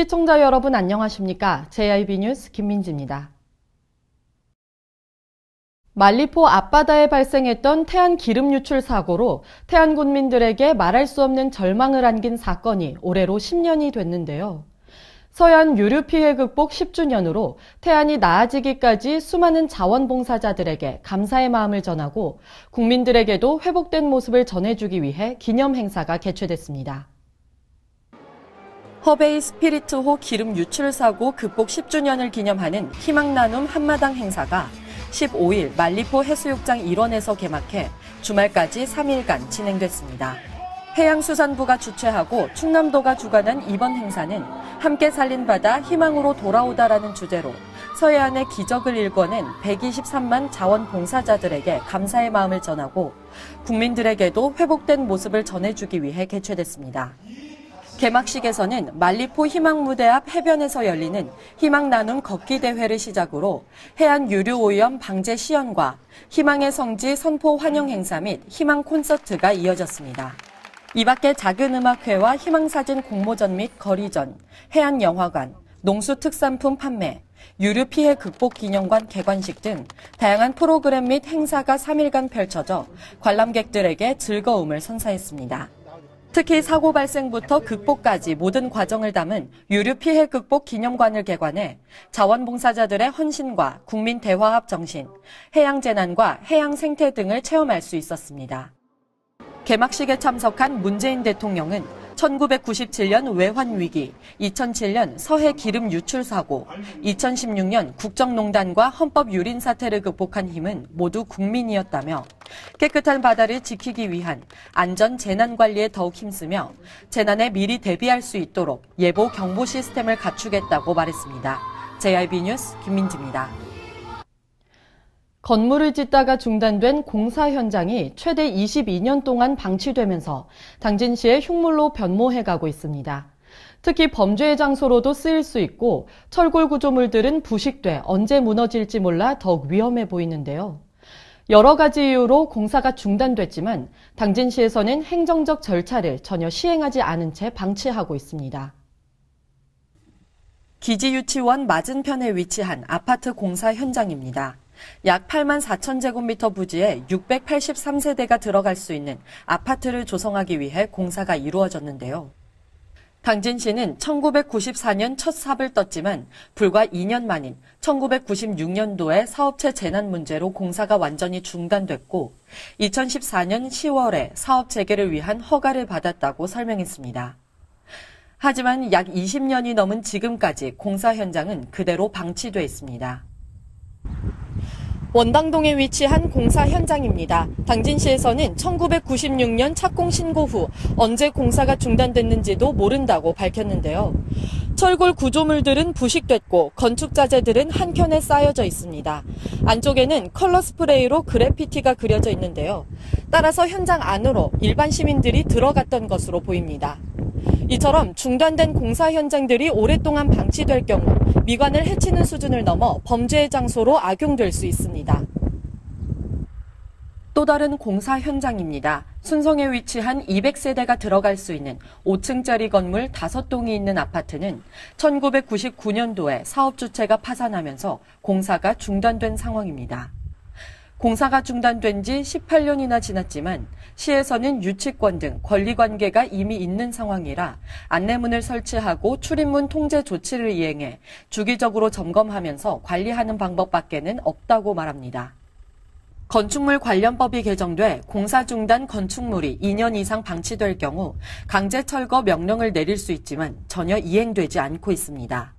시청자 여러분 안녕하십니까? JIB 뉴스 김민지입니다. 말리포 앞바다에 발생했던 태안 기름 유출 사고로 태안 군민들에게 말할 수 없는 절망을 안긴 사건이 올해로 10년이 됐는데요. 서해안 유류 피해 극복 10주년으로 태안이 나아지기까지 수많은 자원봉사자들에게 감사의 마음을 전하고 국민들에게도 회복된 모습을 전해주기 위해 기념 행사가 개최됐습니다. 허베이 스피리트호 기름 유출 사고 극복 10주년을 기념하는 희망 나눔 한마당 행사가 15일 말리포 해수욕장 일원에서 개막해 주말까지 3일간 진행됐습니다. 해양수산부가 주최하고 충남도가 주관한 이번 행사는 함께 살린 바다 희망으로 돌아오다라는 주제로 서해안의 기적을 일궈낸 123만 자원봉사자들에게 감사의 마음을 전하고 국민들에게도 회복된 모습을 전해주기 위해 개최됐습니다. 개막식에서는 말리포 희망무대 앞 해변에서 열리는 희망 나눔 걷기 대회를 시작으로 해안 유류 오염 방제 시연과 희망의 성지 선포 환영 행사 및 희망 콘서트가 이어졌습니다. 이 밖에 작은 음악회와 희망사진 공모전 및 거리전, 해안영화관, 농수특산품 판매, 유류 피해 극복 기념관 개관식 등 다양한 프로그램 및 행사가 3일간 펼쳐져 관람객들에게 즐거움을 선사했습니다. 특히 사고 발생부터 극복까지 모든 과정을 담은 유류 피해 극복 기념관을 개관해 자원봉사자들의 헌신과 국민 대화합 정신, 해양 재난과 해양 생태 등을 체험할 수 있었습니다. 개막식에 참석한 문재인 대통령은 1997년 외환위기, 2007년 서해 기름 유출 사고, 2016년 국정농단과 헌법 유린 사태를 극복한 힘은 모두 국민이었다며 깨끗한 바다를 지키기 위한 안전 재난 관리에 더욱 힘쓰며 재난에 미리 대비할 수 있도록 예보 경보 시스템을 갖추겠다고 말했습니다. JIB 뉴스 김민지입니다. 건물을 짓다가 중단된 공사 현장이 최대 22년 동안 방치되면서 당진시의 흉물로 변모해가고 있습니다. 특히 범죄의 장소로도 쓰일 수 있고 철골 구조물들은 부식돼 언제 무너질지 몰라 더욱 위험해 보이는데요. 여러 가지 이유로 공사가 중단됐지만 당진시에서는 행정적 절차를 전혀 시행하지 않은 채 방치하고 있습니다. 기지유치원 맞은편에 위치한 아파트 공사 현장입니다. 약 8만 4천 제곱미터 부지에 683세대가 들어갈 수 있는 아파트를 조성하기 위해 공사가 이루어졌는데요. 당진시는 1994년 첫 삽을 떴지만 불과 2년 만인 1996년도에 사업체 재난 문제로 공사가 완전히 중단됐고 2014년 10월에 사업 재개를 위한 허가를 받았다고 설명했습니다. 하지만 약 20년이 넘은 지금까지 공사 현장은 그대로 방치돼 있습니다. 원당동에 위치한 공사 현장입니다. 당진시에서는 1996년 착공 신고 후 언제 공사가 중단됐는지도 모른다고 밝혔는데요. 철골 구조물들은 부식됐고 건축 자재들은 한켠에 쌓여져 있습니다. 안쪽에는 컬러 스프레이로 그래피티가 그려져 있는데요. 따라서 현장 안으로 일반 시민들이 들어갔던 것으로 보입니다. 이처럼 중단된 공사 현장들이 오랫동안 방치될 경우 미관을 해치는 수준을 넘어 범죄의 장소로 악용될 수 있습니다. 또 다른 공사 현장입니다. 순성에 위치한 200세대가 들어갈 수 있는 5층짜리 건물 5동이 있는 아파트는 1999년도에 사업 주체가 파산하면서 공사가 중단된 상황입니다. 공사가 중단된 지 18년이나 지났지만 시에서는 유치권 등 권리관계가 이미 있는 상황이라 안내문을 설치하고 출입문 통제 조치를 이행해 주기적으로 점검하면서 관리하는 방법밖에는 없다고 말합니다. 건축물 관련법이 개정돼 공사 중단 건축물이 2년 이상 방치될 경우 강제 철거 명령을 내릴 수 있지만 전혀 이행되지 않고 있습니다.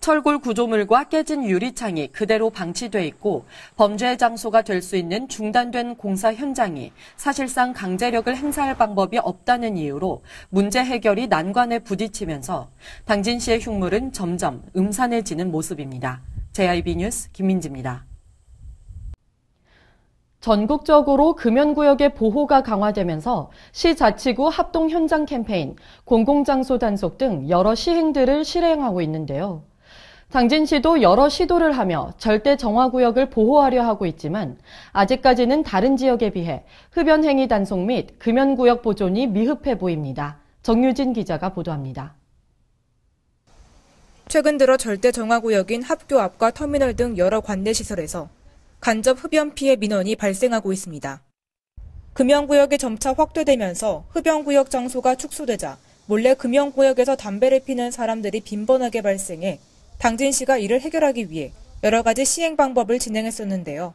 철골 구조물과 깨진 유리창이 그대로 방치돼 있고 범죄의 장소가 될 수 있는 중단된 공사 현장이 사실상 강제력을 행사할 방법이 없다는 이유로 문제 해결이 난관에 부딪히면서 당진시의 흉물은 점점 음산해지는 모습입니다. JIB 뉴스 김민지입니다. 전국적으로 금연구역의 보호가 강화되면서 시자치구 합동 현장 캠페인, 공공장소 단속 등 여러 시행들을 실행하고 있는데요. 당진시도 여러 시도를 하며 절대 정화구역을 보호하려 하고 있지만 아직까지는 다른 지역에 비해 흡연 행위 단속 및 금연구역 보존이 미흡해 보입니다. 정유진 기자가 보도합니다. 최근 들어 절대 정화구역인 학교 앞과 터미널 등 여러 관내시설에서 간접 흡연 피해 민원이 발생하고 있습니다. 금연구역이 점차 확대되면서 흡연구역 장소가 축소되자 몰래 금연구역에서 담배를 피는 사람들이 빈번하게 발생해 당진시가 이를 해결하기 위해 여러 가지 시행 방법을 진행했었는데요.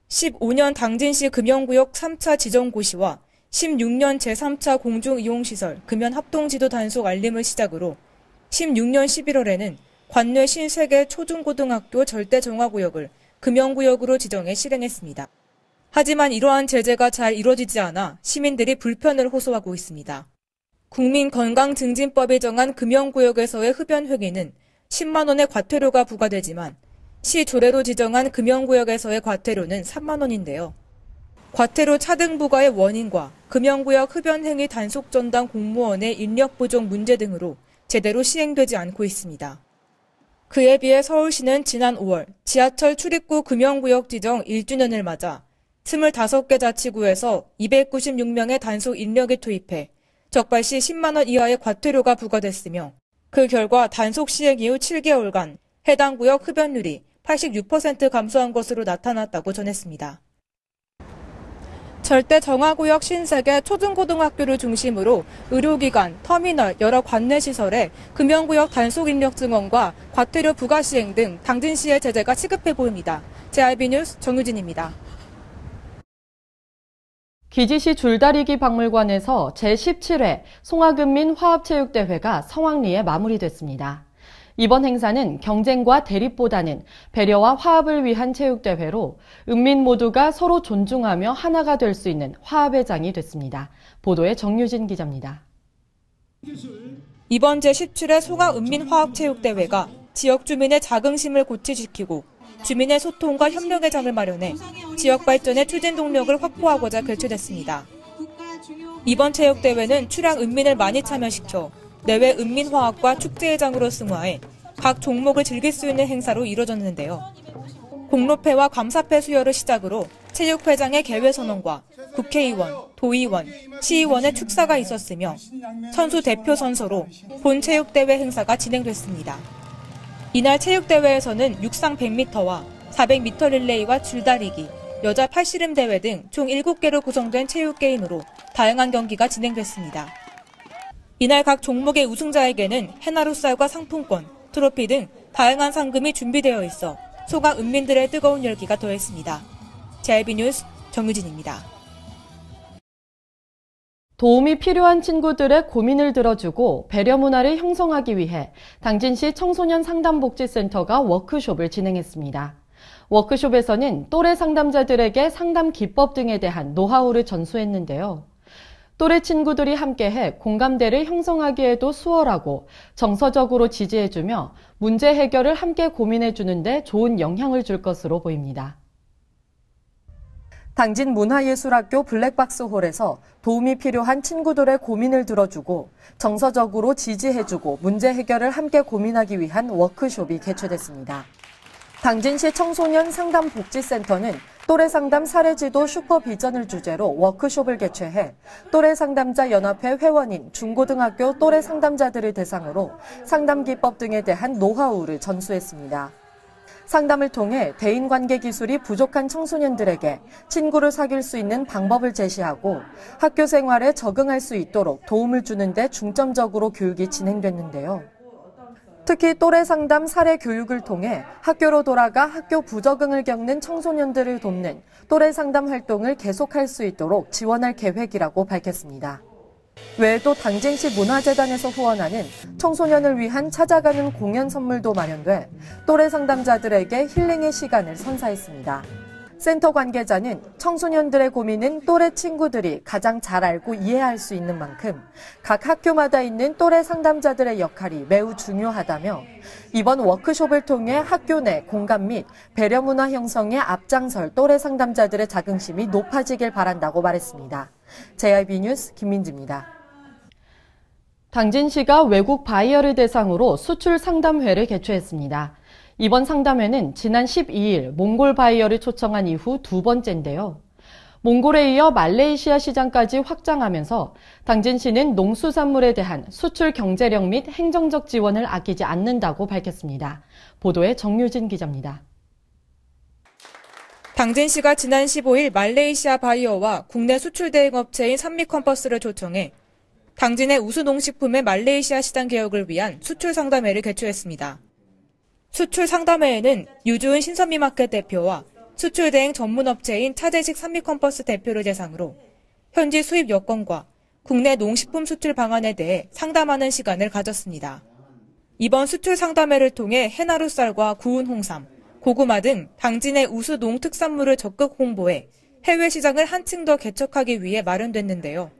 15년 당진시 금연구역 3차 지정고시와 16년 제3차 공중이용시설 금연합동지도 단속 알림을 시작으로 16년 11월에는 관내 53개 초중고등학교 절대정화구역을 금연구역으로 지정해 실행했습니다. 하지만 이러한 제재가 잘 이루어지지 않아 시민들이 불편을 호소하고 있습니다. 국민건강증진법이 정한 금연구역에서의 흡연 획기는 10만 원의 과태료가 부과되지만 시 조례로 지정한 금연구역에서의 과태료는 3만 원인데요. 과태료 차등 부과의 원인과 금연구역 흡연 행위 단속 전담 공무원의 인력 부족 문제 등으로 제대로 시행되지 않고 있습니다. 그에 비해 서울시는 지난 5월 지하철 출입구 금연구역 지정 1주년을 맞아 25개 자치구에서 296명의 단속 인력이 투입해 적발 시 10만 원 이하의 과태료가 부과됐으며 그 결과 단속 시행 이후 7개월간 해당 구역 흡연율이 86% 감소한 것으로 나타났다고 전했습니다. 절대 정화구역 53개 초중고등학교를 중심으로 의료기관, 터미널, 여러 관내시설에 금연구역 단속 인력 증원과 과태료 부과 시행 등 당진시의 제재가 시급해 보입니다. JIB 뉴스 정유진입니다. 기지시 줄다리기 박물관에서 제17회 송화금민 화합체육대회가 성황리에 마무리됐습니다. 이번 행사는 경쟁과 대립보다는 배려와 화합을 위한 체육대회로 읍민 모두가 서로 존중하며 하나가 될 수 있는 화합의 장이 됐습니다. 보도에 정유진 기자입니다. 이번 제17회 송화읍민화합체육대회가 지역 주민의 자긍심을 고취시키고 주민의 소통과 협력의 장을 마련해 지역 발전의 추진 동력을 확보하고자 개최됐습니다. 이번 체육대회는 출향 읍민을 많이 참여시켜 내외 읍민화합과 축제의 장으로 승화해 각 종목을 즐길 수 있는 행사로 이뤄졌는데요. 공로패와 감사패 수여를 시작으로 체육회장의 개회선언과 국회의원, 도의원, 시의원의 축사가 있었으며 선수 대표 선서로 본 체육대회 행사가 진행됐습니다. 이날 체육대회에서는 육상 100m와 400m 릴레이와 줄다리기, 여자 팔씨름 대회 등 총 7개로 구성된 체육게임으로 다양한 경기가 진행됐습니다. 이날 각 종목의 우승자에게는 해나루 쌀과 상품권, 트로피 등 다양한 상금이 준비되어 있어 소각 읍민들의 뜨거운 열기가 더했습니다. JIB 뉴스 정유진입니다. 도움이 필요한 친구들의 고민을 들어주고 배려 문화를 형성하기 위해 당진시 청소년 상담복지센터가 워크숍을 진행했습니다. 워크숍에서는 또래 상담자들에게 상담 기법 등에 대한 노하우를 전수했는데요. 또래 친구들이 함께해 공감대를 형성하기에도 수월하고 정서적으로 지지해주며 문제 해결을 함께 고민해주는 데 좋은 영향을 줄 것으로 보입니다. 당진 문화예술학교 블랙박스홀에서 도움이 필요한 친구들의 고민을 들어주고 정서적으로 지지해주고 문제 해결을 함께 고민하기 위한 워크숍이 개최됐습니다. 당진시 청소년 상담복지센터는 또래 상담 사례지도 슈퍼비전을 주제로 워크숍을 개최해 또래 상담자 연합회 회원인 중고등학교 또래 상담자들을 대상으로 상담 기법 등에 대한 노하우를 전수했습니다. 상담을 통해 대인관계 기술이 부족한 청소년들에게 친구를 사귈 수 있는 방법을 제시하고 학교 생활에 적응할 수 있도록 도움을 주는 데 중점적으로 교육이 진행됐는데요. 특히 또래 상담 사례 교육을 통해 학교로 돌아가 학교 부적응을 겪는 청소년들을 돕는 또래 상담 활동을 계속할 수 있도록 지원할 계획이라고 밝혔습니다. 외에도 당진시 문화재단에서 후원하는 청소년을 위한 찾아가는 공연 선물도 마련돼 또래 상담자들에게 힐링의 시간을 선사했습니다. 센터 관계자는 청소년들의 고민은 또래 친구들이 가장 잘 알고 이해할 수 있는 만큼 각 학교마다 있는 또래 상담자들의 역할이 매우 중요하다며 이번 워크숍을 통해 학교 내 공감 및 배려 문화 형성에 앞장설 또래 상담자들의 자긍심이 높아지길 바란다고 말했습니다. JIB 뉴스 김민지입니다. 당진시가 외국 바이어를 대상으로 수출 상담회를 개최했습니다. 이번 상담회는 지난 12일 몽골 바이어를 초청한 이후 두 번째인데요. 몽골에 이어 말레이시아 시장까지 확장하면서 당진시는 농수산물에 대한 수출 경제력 및 행정적 지원을 아끼지 않는다고 밝혔습니다. 보도에 정유진 기자입니다. 당진시가 지난 15일 말레이시아 바이어와 국내 수출 대행 업체인 산미컴퍼스를 초청해 당진의 우수 농식품의 말레이시아 시장 개혁을 위한 수출 상담회를 개최했습니다. 수출 상담회에는 유주은 신선미마켓 대표와 수출 대행 전문 업체인 차재식 산미컴퍼스 대표를 대상으로 현지 수입 여건과 국내 농식품 수출 방안에 대해 상담하는 시간을 가졌습니다. 이번 수출 상담회를 통해 해나루 쌀과 구운 홍삼, 고구마 등 당진의 우수 농특산물을 적극 홍보해 해외 시장을 한층 더 개척하기 위해 마련됐는데요.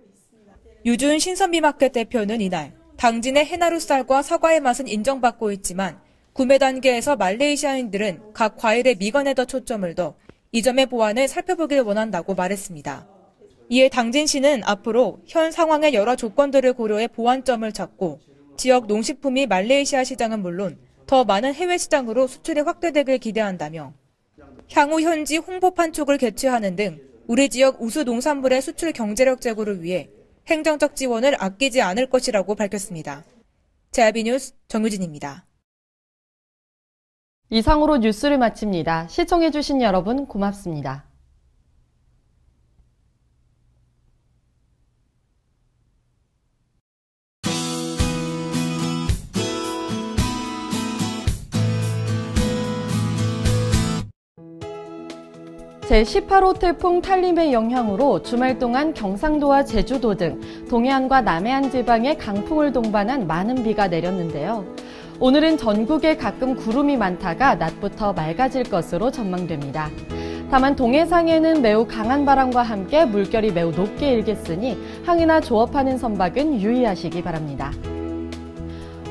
유주은 신선미마켓 대표는 이날 당진의 해나루 쌀과 사과의 맛은 인정받고 있지만 구매 단계에서 말레이시아인들은 각 과일의 미간에 더 초점을 둬 이 점의 보완을 살펴보길 원한다고 말했습니다. 이에 당진시는 앞으로 현 상황의 여러 조건들을 고려해 보완점을 찾고 지역 농식품이 말레이시아 시장은 물론 더 많은 해외 시장으로 수출이 확대되길 기대한다며 향후 현지 홍보 판촉을 개최하는 등 우리 지역 우수 농산물의 수출 경제력 제고를 위해 행정적 지원을 아끼지 않을 것이라고 밝혔습니다. JRB 뉴스 정유진입니다. 이상으로 뉴스를 마칩니다. 시청해주신 여러분 고맙습니다. 제18호 태풍 탈림의 영향으로 주말 동안 경상도와 제주도 등 동해안과 남해안 지방에 강풍을 동반한 많은 비가 내렸는데요. 오늘은 전국에 가끔 구름이 많다가 낮부터 맑아질 것으로 전망됩니다. 다만 동해상에는 매우 강한 바람과 함께 물결이 매우 높게 일겠으니 항해나 조업하는 선박은 유의하시기 바랍니다.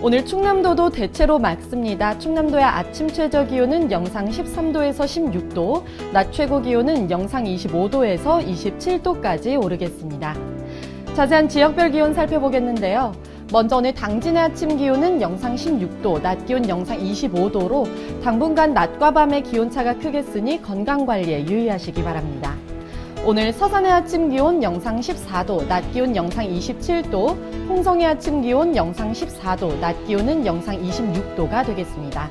오늘 충남도도 대체로 맑습니다. 충남도의 아침 최저 기온은 영상 13도에서 16도, 낮 최고 기온은 영상 25도에서 27도까지 오르겠습니다. 자세한 지역별 기온 살펴보겠는데요. 먼저 오늘 당진의 아침 기온은 영상 16도, 낮 기온 영상 25도로 당분간 낮과 밤의 기온차가 크겠으니 건강관리에 유의하시기 바랍니다. 오늘 서산의 아침 기온 영상 14도, 낮 기온 영상 27도, 홍성의 아침 기온 영상 14도, 낮 기온은 영상 26도가 되겠습니다.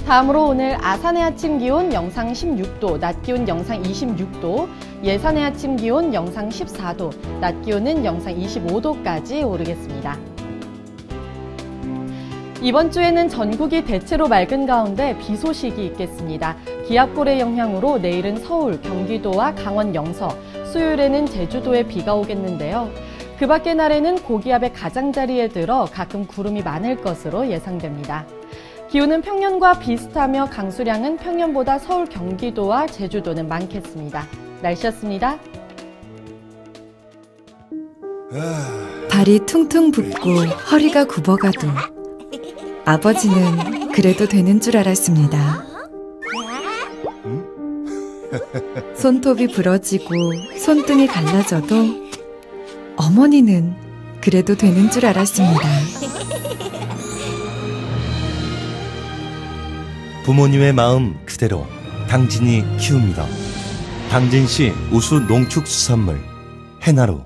다음으로 오늘 아산의 아침 기온 영상 16도, 낮 기온 영상 26도, 예산의 아침 기온 영상 14도, 낮 기온은 영상 25도까지 오르겠습니다. 이번 주에는 전국이 대체로 맑은 가운데 비 소식이 있겠습니다. 기압골의 영향으로 내일은 서울, 경기도와 강원 영서, 수요일에는 제주도에 비가 오겠는데요. 그 밖의 날에는 고기압의 가장자리에 들어 가끔 구름이 많을 것으로 예상됩니다. 기온은 평년과 비슷하며 강수량은 평년보다 서울, 경기도와 제주도는 많겠습니다. 날씨였습니다. 발이 퉁퉁 붓고 허리가 굽어가도 아버지는 그래도 되는 줄 알았습니다. 손톱이 부러지고 손등이 갈라져도 어머니는 그래도 되는 줄 알았습니다. 부모님의 마음 그대로 당진이 키웁니다. 당진시 우수 농축수산물 해나루.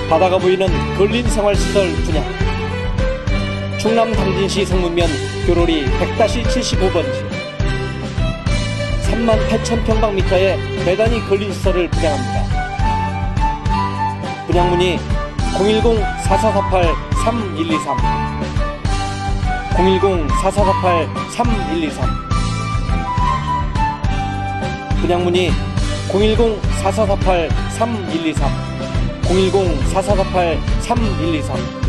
바다가 보이는 근린 생활시설 분양. 충남 당진시 성문면 교로리 100-75번지 38,000평방미터의 대단위 근린시설을 분양합니다. 분양문의 010-4448-3123 010-4448-3123 분양문의 010-4448-3123 010-4448-3123